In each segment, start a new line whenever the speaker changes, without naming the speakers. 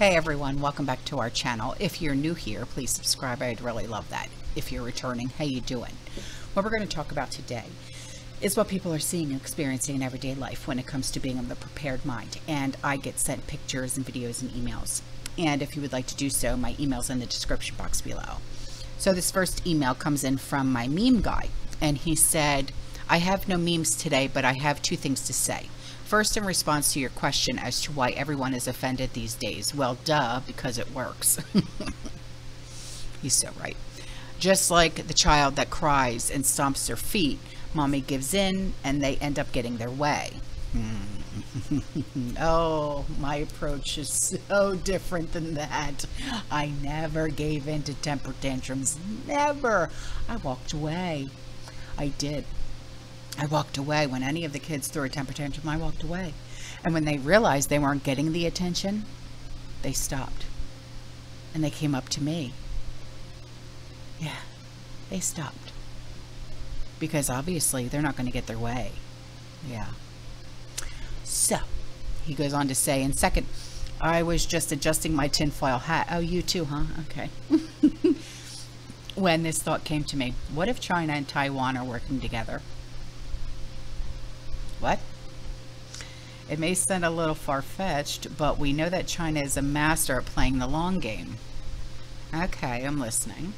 Hey everyone, welcome back to our channel. If you're new here, please subscribe. I'd really love that. If you're returning, how you doing? What we're going to talk about today is what people are seeing and experiencing in everyday life when it comes to being of the prepared mind. And I get sent pictures and videos and emails. And if you would like to do so, my email's in the description box below. So this first email comes in from my meme guy, and he said, I have no memes today, but I have two things to say. First, in response to your question as to why everyone is offended these days. Well, duh, because it works. He's so right. Just like the child that cries and stomps their feet, mommy gives in and they end up getting their way. Oh, my approach is so different than that. I never gave in to temper tantrums. Never. I walked away. I did. I walked away. When any of the kids threw a temper tantrum, I walked away. And when they realized they weren't getting the attention, they stopped. And they came up to me. Yeah, they stopped. Because obviously they're not going to get their way. Yeah. So, he goes on to say, and second, I was just adjusting my tinfoil hat. Oh, you too, huh? Okay. When this thought came to me, what if China and Taiwan are working together? What? It may sound a little far-fetched, but we know that China is a master at playing the long game. Okay, I'm listening.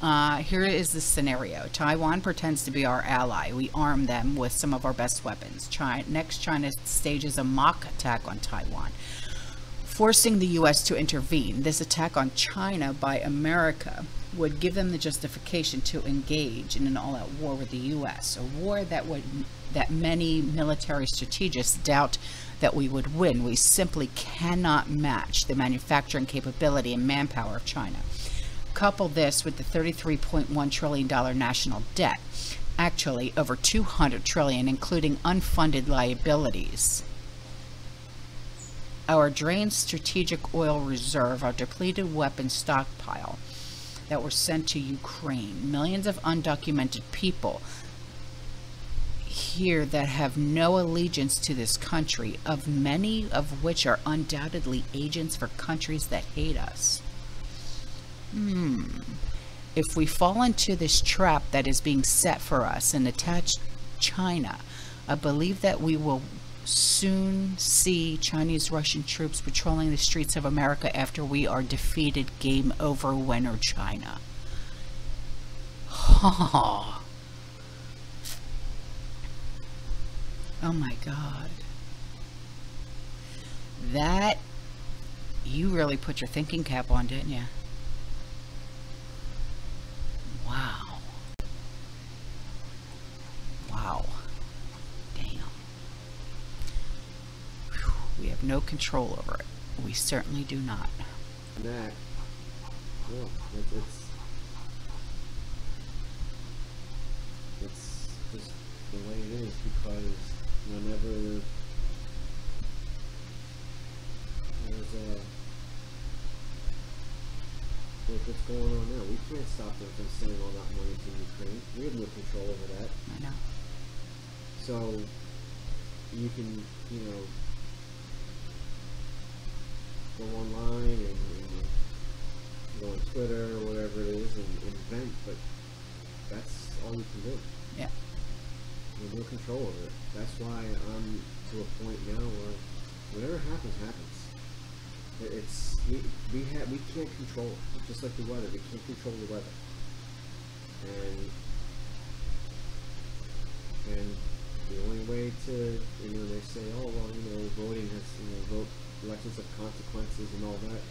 Here is the scenario. Taiwan pretends to be our ally. We arm them with some of our best weapons. Next, China stages a mock attack on Taiwan, forcing the U.S. to intervene. This attack on China by America would give them the justification to engage in an all-out war with the U.S., a war that many military strategists doubt that we would win. We simply cannot match the manufacturing capability and manpower of China. Couple this with the $33.1 trillion national debt, actually over $200 trillion, including unfunded liabilities. Our drained strategic oil reserve, our depleted weapons stockpile that were sent to Ukraine, millions of undocumented people here that have no allegiance to this country, of many of which are undoubtedly agents for countries that hate us. If we fall into this trap that is being set for us and attach China, I believe that we will soon see Chinese Russian troops patrolling the streets of America after we are defeated. Game over, winner China. Oh my God. That, you really put your thinking cap on, didn't you? Wow. Wow. Damn. Whew. We have no control over it. We certainly do not.
That, well, it's just the way it is, because whenever there's what's going on now, we can't stop them from sending all that money to Ukraine. We have no control over that.
I know.
So you can, go online and go on Twitter or whatever it is and vent, but that's all you can do.
Yeah.
You have no control over it. That's why I'm to a point now where whatever happens, happens. It's we can't control it. It's just like the weather. We can't control the weather. And the only way to, they say, oh well, voting has, elections have consequences and all that.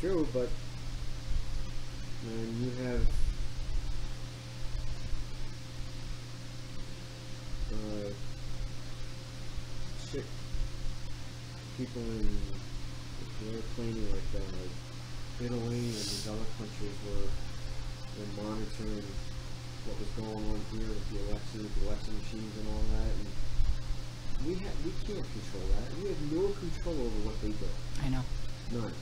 True, but when you have people in, they're claiming like Italy and these other countries were monitoring what was going on here with the election machines and all that, and we can't control that. We have no control over what they do.
I know.
None.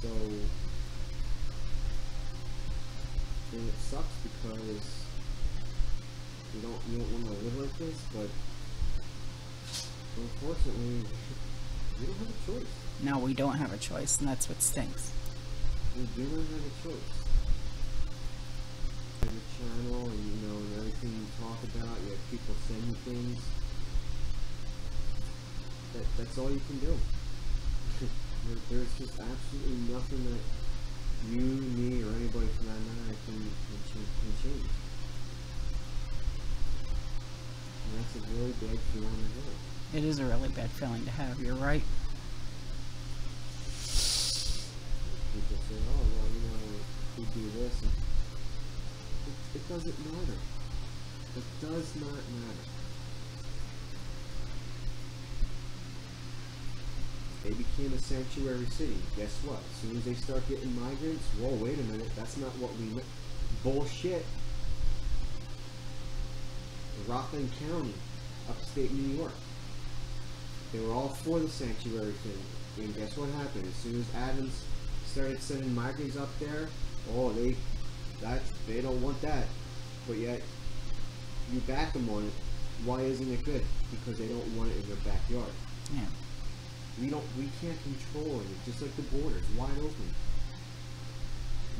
So, and it sucks because you don't want to live like this, but Unfortunately, we don't have a choice.
No, we don't have a choice, and that's what stinks.
We do not have a choice. Your channel and and everything you talk about, you have people send you things. That's all you can do. There's just absolutely nothing that you, me, or anybody for that matter can change. And that's a really bad feeling to have.
It is a really bad feeling to have. You're right.
People say, oh, well, we do this. And it doesn't matter. It does not matter. They became a sanctuary city. Guess what? As soon as they start getting migrants, whoa, wait a minute, that's not what we meant. Bullshit. Rockland County, upstate New York. They were all for the sanctuary thing. And guess what happened? As soon as Adams started sending migrants up there, oh, they don't want that. But yet, you back them on it. Why isn't it good? Because they don't want it in their backyard.
Yeah.
We can't control it, just like the border's wide open.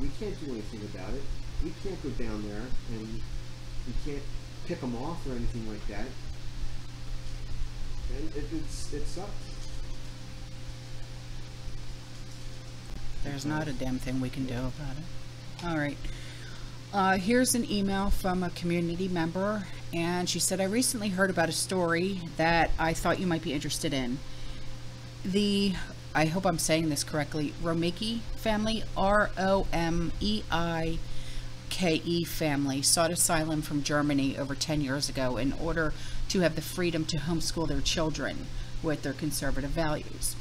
We can't do anything about it. We can't go down there and we can't pick them off or anything like that. And it sucks.
There's not a damn thing we can do about it. All right. Here's an email from a community member, and she said, I recently heard about a story that I thought you might be interested in. I hope I'm saying this correctly, Romeike family, Romeike family, sought asylum from Germany over 10 years ago in order to have the freedom to homeschool their children with their conservative values.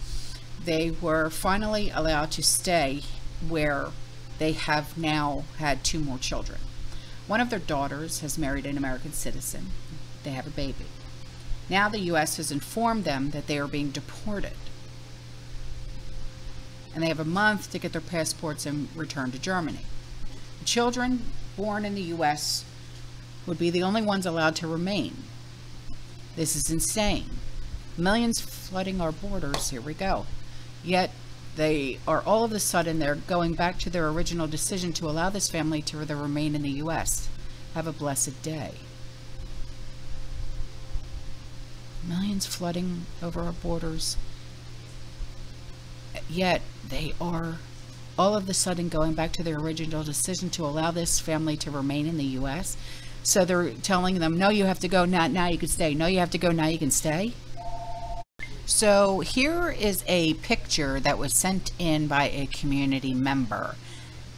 They were finally allowed to stay where they have now had 2 more children. One of their daughters has married an American citizen. They have a baby. Now the U.S. has informed them that they are being deported. And they have a month to get their passports and return to Germany. The children born in the U.S. would be the only ones allowed to remain. This is insane. Millions flooding our borders, here we go. Yet they are all of a sudden, they're going back to their original decision to allow this family to remain in the U.S. Have a blessed day. Millions flooding over our borders. Yet they are all of a sudden going back to their original decision to allow this family to remain in the U.S. So they're telling them, no, you have to go, now you can stay. No, you have to go, now you can stay. So here is a picture that was sent in by a community member.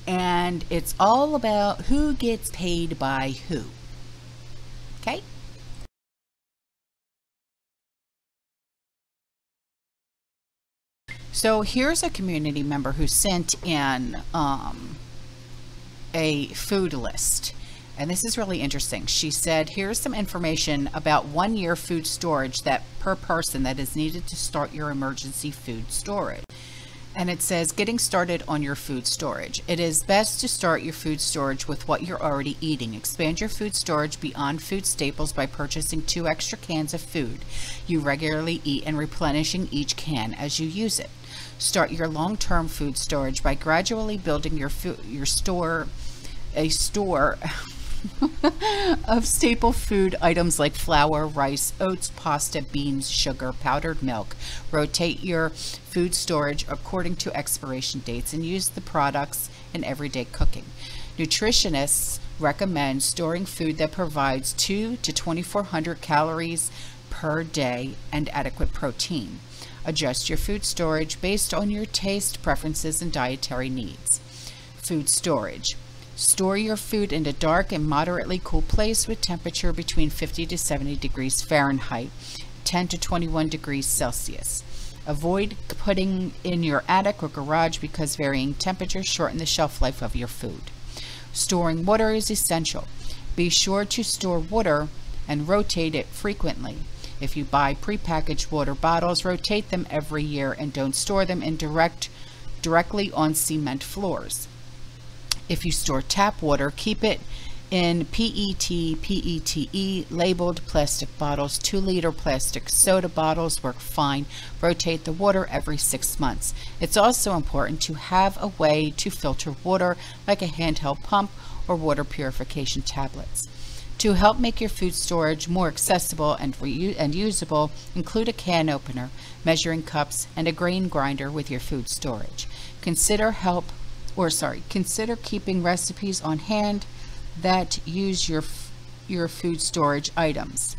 And it's all about who gets paid by who. Okay? So here's a community member who sent in a food list. And this is really interesting. She said, here's some information about 1 year food storage that per person that is needed to start your emergency food storage. And it says, getting started on your food storage. It is best to start your food storage with what you're already eating. Expand your food storage beyond food staples by purchasing 2 extra cans of food you regularly eat and replenishing each can as you use it. Start your long-term food storage by gradually building a store of staple food items like flour, rice, oats, pasta, beans, sugar, powdered milk. Rotate your food storage according to expiration dates and use the products in everyday cooking. Nutritionists recommend storing food that provides 200 to 2,400 calories per day and adequate protein. Adjust your food storage based on your taste, preferences, and dietary needs. Food storage. Store your food in a dark and moderately cool place with temperature between 50 to 70 degrees Fahrenheit, 10 to 21 degrees Celsius. Avoid putting in your attic or garage because varying temperatures shorten the shelf life of your food. Storing water is essential. Be sure to store water and rotate it frequently. If you buy prepackaged water bottles, rotate them every year and don't store them in directly on cement floors. If you store tap water, keep it In PET, labeled plastic bottles, 2-liter plastic soda bottles work fine. Rotate the water every 6 months. It's also important to have a way to filter water, like a handheld pump or water purification tablets. To help make your food storage more accessible and usable, include a can opener, measuring cups, and a grain grinder with your food storage. Consider keeping recipes on hand that use your food storage items.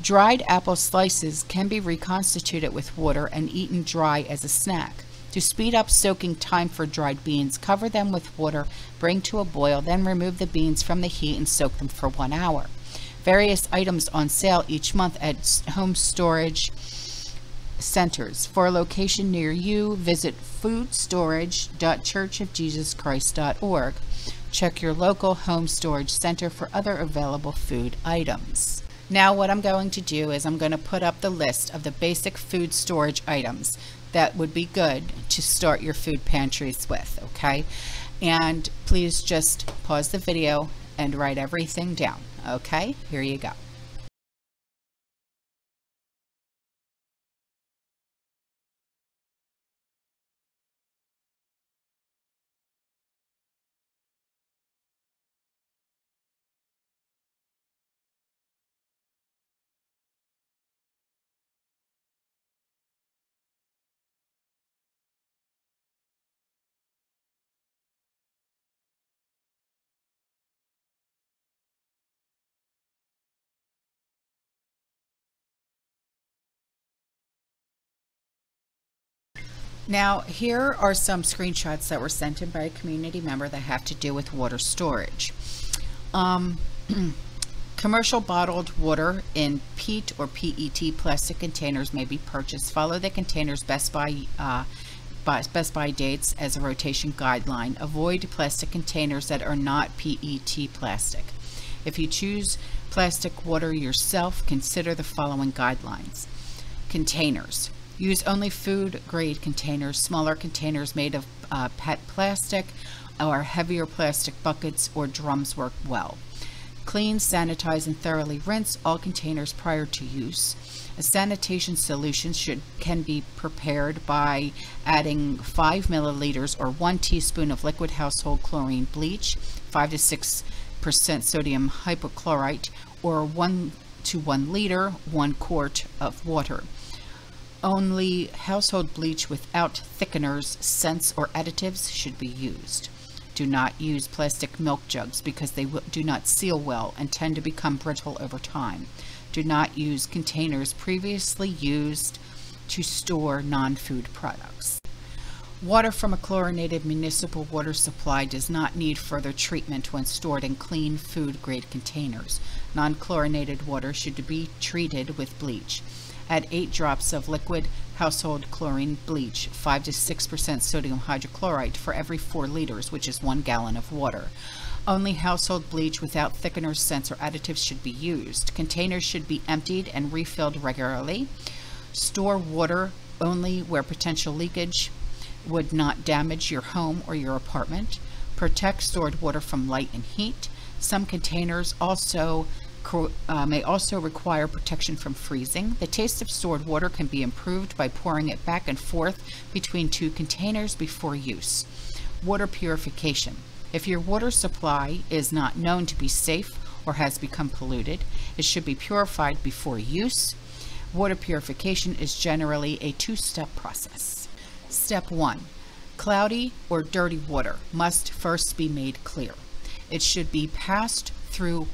Dried apple slices can be reconstituted with water and eaten dry as a snack. To speed up soaking time for dried beans, cover them with water, bring to a boil, then remove the beans from the heat and soak them for 1 hour. Various items on sale each month at home storage centers. For a location near you, visit foodstorage.churchofjesuschrist.org. Check your local home storage center for other available food items. Now what I'm going to do is I'm going to put up the list of the basic food storage items that would be good to start your food pantries with, okay? And please just pause the video and write everything down, okay? Here you go. Now, here are some screenshots that were sent in by a community member that have to do with water storage. Commercial bottled water in PET or PET plastic containers may be purchased. Follow the container's best by dates as a rotation guideline. Avoid plastic containers that are not PET plastic. If you choose plastic water yourself, consider the following guidelines. Containers. Use only food-grade containers. Smaller containers made of PET plastic or heavier plastic buckets or drums work well. Clean, sanitize, and thoroughly rinse all containers prior to use. A sanitation solution can be prepared by adding 5 milliliters or 1 teaspoon of liquid household chlorine bleach, 5 to 6% sodium hypochlorite, or 1 to 1 liter, 1 quart of water. Only household bleach without thickeners, scents, or additives should be used. Do not use plastic milk jugs because they do not seal well and tend to become brittle over time. Do not use containers previously used to store non-food products. Water from a chlorinated municipal water supply does not need further treatment when stored in clean food-grade containers. Non-chlorinated water should be treated with bleach. Add 8 drops of liquid household chlorine bleach, 5 to 6% sodium hydrochlorite for every 4 liters, which is 1 gallon of water. Only household bleach without thickeners, scents, or additives should be used. Containers should be emptied and refilled regularly. Store water only where potential leakage would not damage your home or your apartment. Protect stored water from light and heat. Some containers may also require protection from freezing. The taste of stored water can be improved by pouring it back and forth between 2 containers before use. Water purification. If your water supply is not known to be safe or has become polluted, it should be purified before use. Water purification is generally a 2-step process. Step 1. Cloudy or dirty water must first be made clear. It should be passed through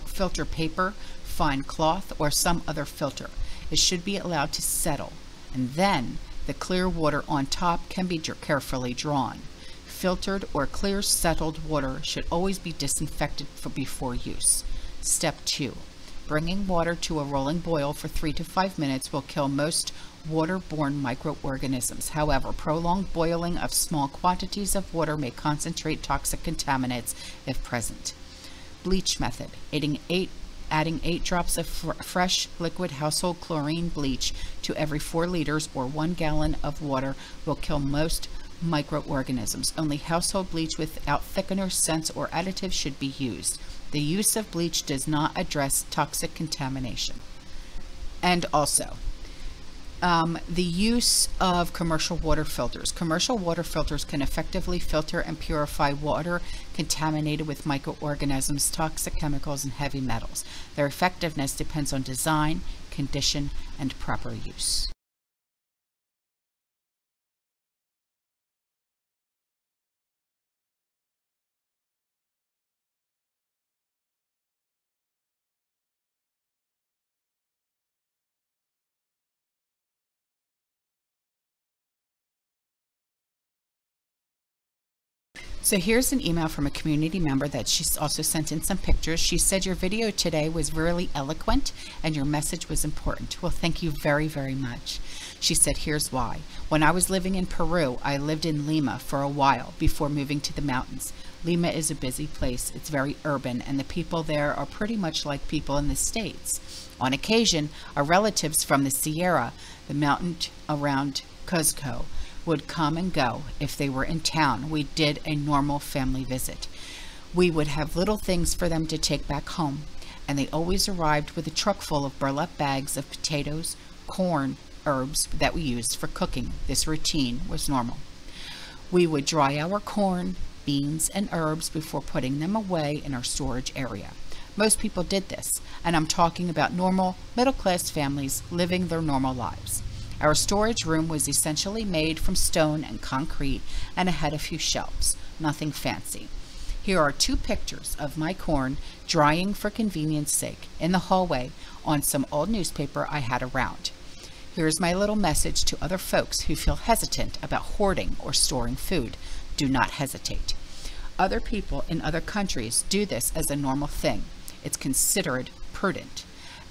filter paper, fine cloth, or some other filter. It should be allowed to settle, and then the clear water on top can be carefully drawn. Filtered or clear settled water should always be disinfected before use. Step 2. Bringing water to a rolling boil for 3 to 5 minutes will kill most waterborne microorganisms. However, prolonged boiling of small quantities of water may concentrate toxic contaminants if present. Bleach method. Adding 8 drops of fresh liquid household chlorine bleach to every 4 liters or 1 gallon of water will kill most microorganisms. Only household bleach without thickener, scents, or additives should be used. The use of bleach does not address toxic contamination. And also, the use of commercial water filters. Commercial water filters can effectively filter and purify water contaminated with microorganisms, toxic chemicals, and heavy metals. Their effectiveness depends on design, condition, and proper use. So here's an email from a community member that she's also sent in some pictures. She said your video today was really eloquent and your message was important. Well, thank you very, very much. She said, here's why. When I was living in Peru, I lived in Lima for a while before moving to the mountains. Lima is a busy place. It's very urban, and the people there are pretty much like people in the States. On occasion, our relatives from the Sierra, the mountain around Cuzco, would come and go. If they were in town, we did a normal family visit. We would have little things for them to take back home, and they always arrived with a truck full of burlap bags of potatoes, corn, herbs that we used for cooking. This routine was normal. We would dry our corn, beans, and herbs before putting them away in our storage area. Most people did this, and I'm talking about normal, middle-class families living their normal lives. Our storage room was essentially made from stone and concrete and it had a few shelves, nothing fancy. Here are two pictures of my corn drying for convenience sake in the hallway on some old newspaper I had around. Here's my little message to other folks who feel hesitant about hoarding or storing food. Do not hesitate. Other people in other countries do this as a normal thing. It's considered prudent.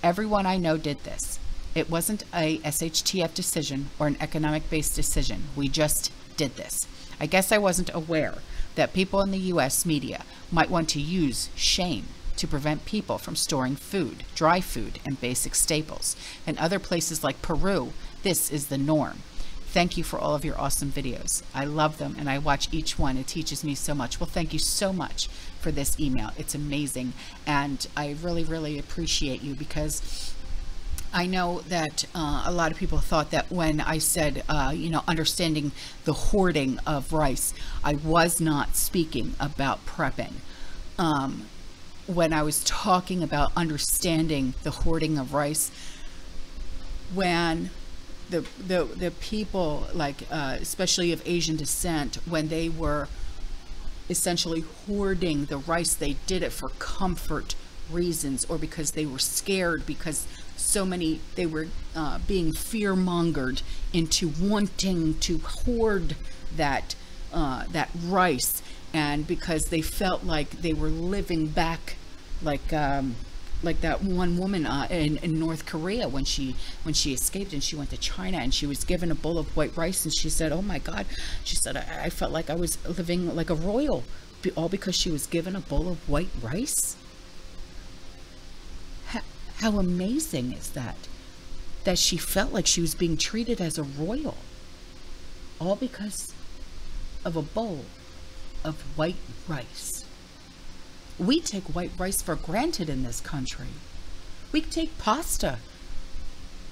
Everyone I know did this. It wasn't a SHTF decision or an economic-based decision. We just did this. I guess I wasn't aware that people in the U.S. media might want to use shame to prevent people from storing food, dry food, and basic staples. In other places like Peru, this is the norm. Thank you for all of your awesome videos. I love them and I watch each one. It teaches me so much. Well, thank you so much for this email. It's amazing. And I really, really appreciate you because I know that a lot of people thought that when I said, understanding the hoarding of rice, I was not speaking about prepping. When I was talking about understanding the hoarding of rice, when the people, like especially of Asian descent, when they were essentially hoarding the rice, they did it for comfort reasons or because they were scared, because so many, they were being fear-mongered into wanting to hoard that rice, and because they felt like they were living back like that one woman in North Korea when she escaped and she went to China and she was given a bowl of white rice and she said, oh my God, she said, I felt like I was living like a royal, all because she was given a bowl of white rice. How amazing is that? That she felt like she was being treated as a royal, all because of a bowl of white rice. We take white rice for granted in this country. We take pasta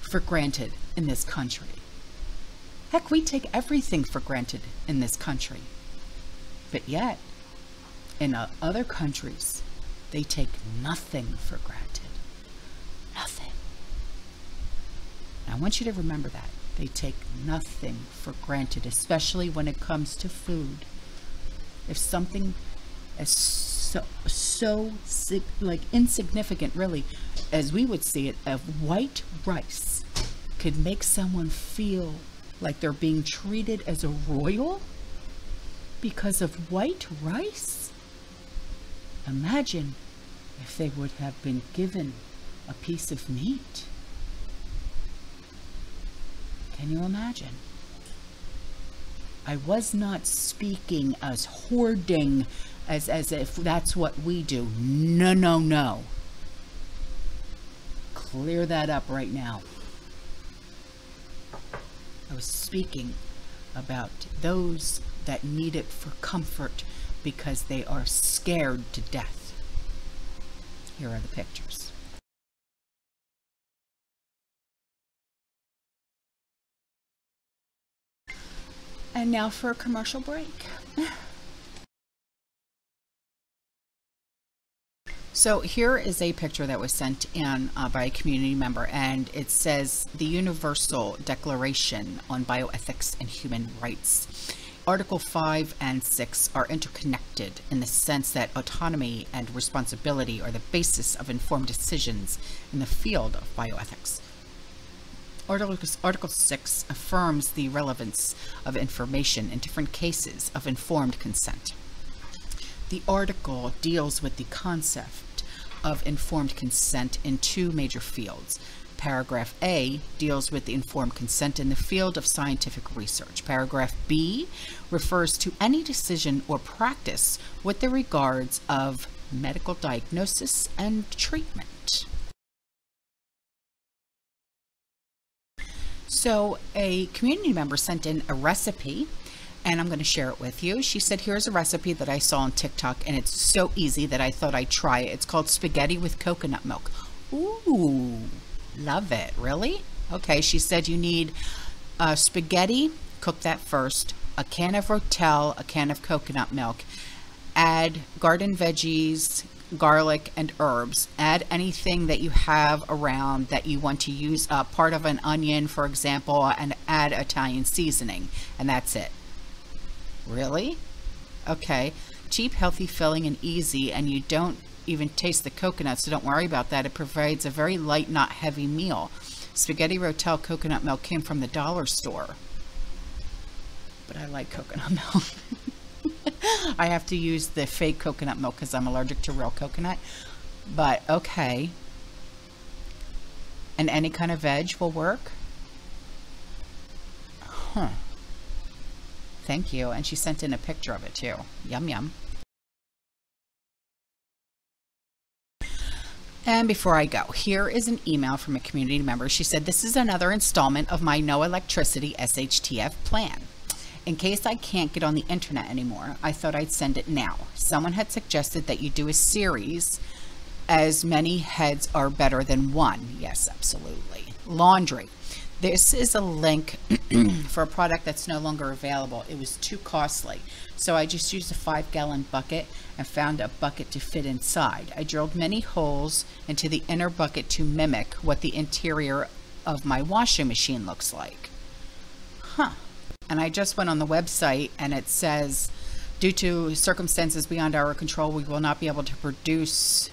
for granted in this country. Heck, we take everything for granted in this country. But yet, in other countries, they take nothing for granted. Nothing. And I want you to remember that. They take nothing for granted, especially when it comes to food. If something is so insignificant, really, as we would see it, of white rice could make someone feel like they're being treated as a royal because of white rice. Imagine if they would have been given a piece of meat. Can you imagine? I was not speaking as hoarding, as if that's what we do. No, no, no. Clear that up right now. I was speaking about those that need it for comfort because they are scared to death. Here are the pictures. And now for a commercial break. So here is a picture that was sent in by a community member, and it says the Universal Declaration on Bioethics and Human Rights. Article 5 and 6 are interconnected in the sense that autonomy and responsibility are the basis of informed decisions in the field of bioethics. Article 6 affirms the relevance of information in different cases of informed consent. The article deals with the concept of informed consent in two major fields. Paragraph A deals with the informed consent in the field of scientific research. Paragraph B refers to any decision or practice with the regards of medical diagnosis and treatment. So a community member sent in a recipe, and I'm going to share it with you. She said, here's a recipe that I saw on TikTok, and it's so easy that I thought I'd try it. It's called spaghetti with coconut milk. Ooh, love it. Really? Okay, she said you need spaghetti, cook that first, a can of Rotel, a can of coconut milk, add garden veggies, garlic, and herbs. Add anything that you have around that you want to use, part of an onion, for example, and add Italian seasoning, and that's it. Really? Okay. Cheap, healthy, filling, and easy, and you don't even taste the coconut, so don't worry about that. It provides a very light, not heavy meal. Spaghetti Rotel coconut milk came from the dollar store, but I like coconut milk. I have to use the fake coconut milk because I'm allergic to real coconut, but okay. And any kind of veg will work? Huh. Thank you. And she sent in a picture of it too. Yum, yum. And before I go, here is an email from a community member. She said, this is another installment of my no electricity SHTF plan. In case I can't get on the internet anymore, I thought I'd send it now. Someone had suggested that you do a series, as many heads are better than one. Yes, absolutely. Laundry. This is a link for a product that's no longer available. It was too costly. So I just used a 5-gallon bucket and found a bucket to fit inside. I drilled many holes into the inner bucket to mimic what the interior of my washing machine looks like. Huh. And I just went on the website and it says, due to circumstances beyond our control, we will not be able to produce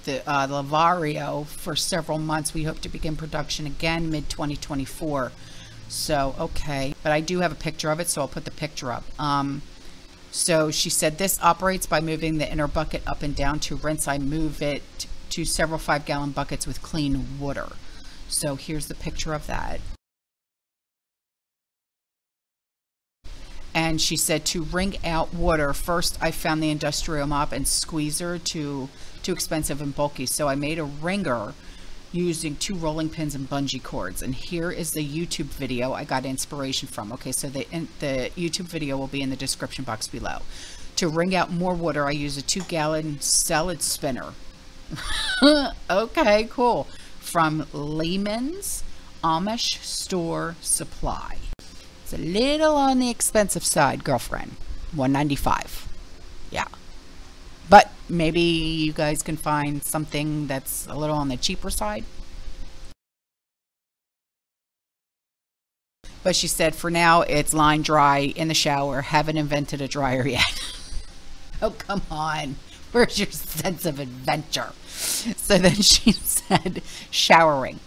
the Lavario for several months. We hope to begin production again mid-2024. So, okay. But I do have a picture of it, so I'll put the picture up. So she said this operates by moving the inner bucket up and down. To rinse, I move it to several 5-gallon buckets with clean water. So here's the picture of that. And she said to wring out water, first I found the industrial mop and squeezer too expensive and bulky. So I made a wringer using 2 rolling pins and bungee cords. And here is the YouTube video I got inspiration from. Okay, so the YouTube video will be in the description box below. To wring out more water, I use a 2-gallon salad spinner. Okay, cool. From Lehman's Amish Store Supply. It's a little on the expensive side, girlfriend. $195. Yeah. But maybe you guys can find something that's a little on the cheaper side. But she said for now it's line dry in the shower. Haven't invented a dryer yet. Oh, come on. Where's your sense of adventure? So then she said showering.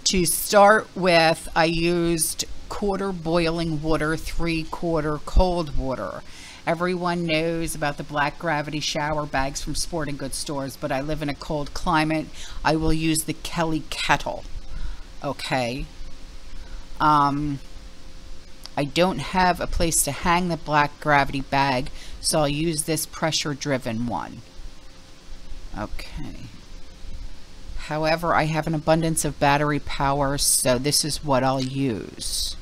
To start with, I used 1/4 boiling water, 3/4 cold water. Everyone knows about the black gravity shower bags from sporting goods stores, but I live in a cold climate. I will use the Kelly kettle. Okay. I don't have a place to hang the black gravity bag, so I'll use this pressure driven one. Okay. However, I have an abundance of battery power, so this is what I'll use.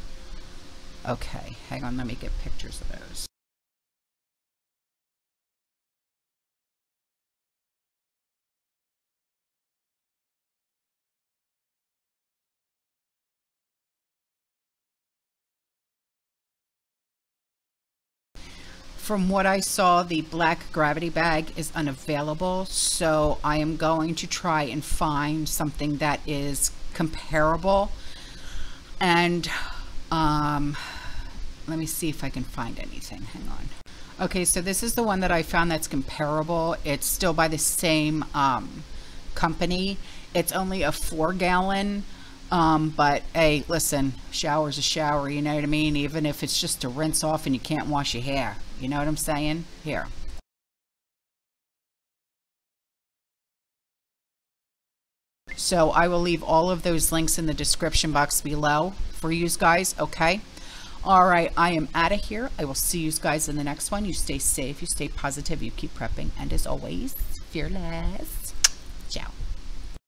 Okay, hang on, let me get pictures of those. From what I saw, the black gravity bag is unavailable, so I am going to try and find something that is comparable. And let me see if I can find anything. Hang on. Okay, so this is the one that I found that's comparable. It's still by the same company. It's only a 4-gallon. But hey, listen, shower's a shower, you know what I mean? Even if it's just to rinse off and you can't wash your hair, you know what I'm saying? Here. So I will leave all of those links in the description box below for you guys, okay? All right, I am out of here. I will see you guys in the next one. You stay safe, you stay positive, you keep prepping, and as always, fearless.